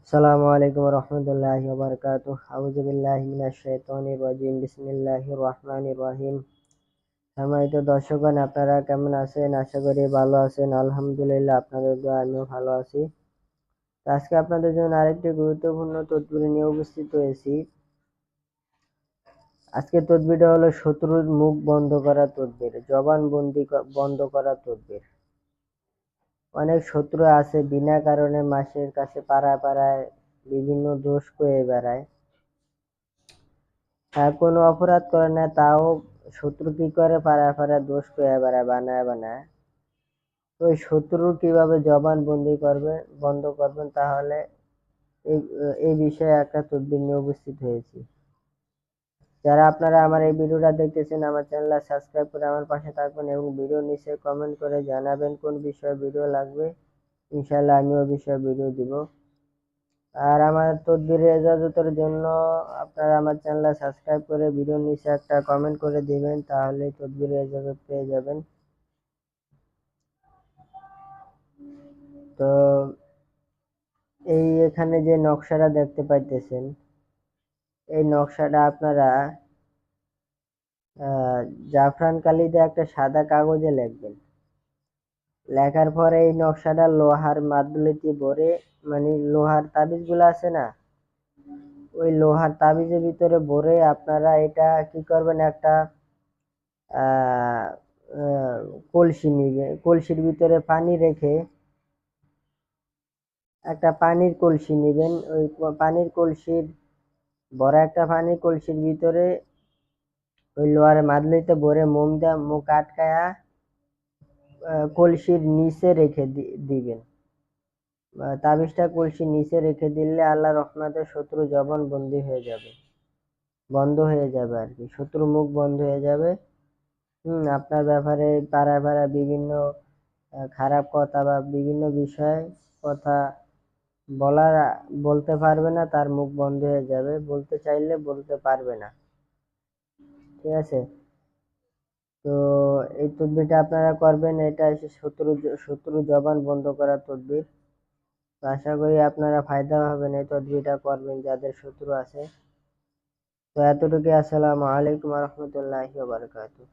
আসসালামু আলাইকুম রহমতুল্লাহি ওয়া বারাকাতুহু। আউযু বিল্লাহি মিনাশ শাইতানির রাজিম। বিসমিল্লাহির রহমানির রহিম। সম্মানিত দর্শকগণ, আপনারা কেমন আছেন? আশা করি ভালো আছেন। আলহামদুলিল্লাহ, আপনাদের দোয়ায় আমিও ভালো আছি। তো আজকে আপনাদের জন্য আরেকটি গুরুত্বপূর্ণ তদবির নিয়ে উপস্থিত হয়েছি। আজকে তদবিরটা হলো শত্রুর মুখ বন্ধ করা তদবির, জবানবন্দি বন্ধ করা তদবির। অনেক শত্রু আছে বিনা কারণে মাসের কাছে পাড়ায় পাড়ায় বিভিন্ন দোষ কয়ে বেড়ায়। কোনো অপরাধ করে না, তাও শত্রু কি করে পাড়ায় পাড়ায় দোষ কয়ে বেড়ায়, বানায় বানায়। তো ওই শত্রুর কিভাবে জবানবন্দি বন্ধ করবেন, তাহলে এই বিষয়ে একটা তদবির নিয়ে উপস্থিত হয়েছি। যারা আপনারা আমার এই ভিডিওটা দেখতেছেন, আমার চ্যানেলটা সাবস্ক্রাইব করে আমার পাশে থাকবেন এবং ভিডিও নিচে কমেন্ট করে জানাবেন কোন বিষয়ে ভিডিও লাগবে। ইনশাল্লাহ আমি ওই বিষয়ে ভিডিও দিব। আর আমার তদবিরের ইজাজতের জন্য আপনারা আমার চ্যানেলটা সাবস্ক্রাইব করে ভিডিওর নিচে একটা কমেন্ট করে দিবেন, তাহলে তদবিরের ইজাজত পেয়ে যাবেন। তো এখানে যে নকশাটা দেখতে পাইতেছেন, এই নকশাটা আপনারা জাফরান কালিতে একটা সাদা কাগজে লিখবেন। লেখার পরে এই নকশাটা লোহার মাদুলিতে ভরে, মানে লোহার তাবিজ গুলো আছে না, ওই লোহার তাবিজের ভিতরে ভরে আপনারা এটা কি করবেন, একটা কলসি নিবে, কলসির ভিতরে পানি রেখে, একটা পানির কলসি নিবেন। ওই পানির কলসির বড় একটা পানির কলসির ভিতরে ওই লোহার মাদলিতে ভরে মোম দিয়ে মুখ আটকায়া কলসির নিচে রেখে দিবেন। তাবিজটা কলসির নিচে রেখে দিলে আল্লাহর রহমতে শত্রু জবান বন্দি হয়ে যাবে, বন্ধ হয়ে যাবে আর কি, শত্রু মুখ বন্ধ হয়ে যাবে। আপনার ব্যাপারে পাড়ায় পাড়ায় বিভিন্ন খারাপ কথা বা বিভিন্ন বিষয়ে কথা বলতে পারবে না, তার মুখ বন্ধ হয়ে যাবে, বলতে চাইলে বলতে পারবে না। ঠিক আছে? তো এই তদবিরটা আপনারা করবেন, এটা এসে শত্রু জবান বন্ধ করার তদবির। তো আশা করি আপনারা ফায়দা পাবেন, এই তদবিরটা করবেন যাদের শত্রু আছে। তো এতটুকু। আসসালামু আলাইকুম রহমতুল্লাহি ওয়া বারাকাতুহু।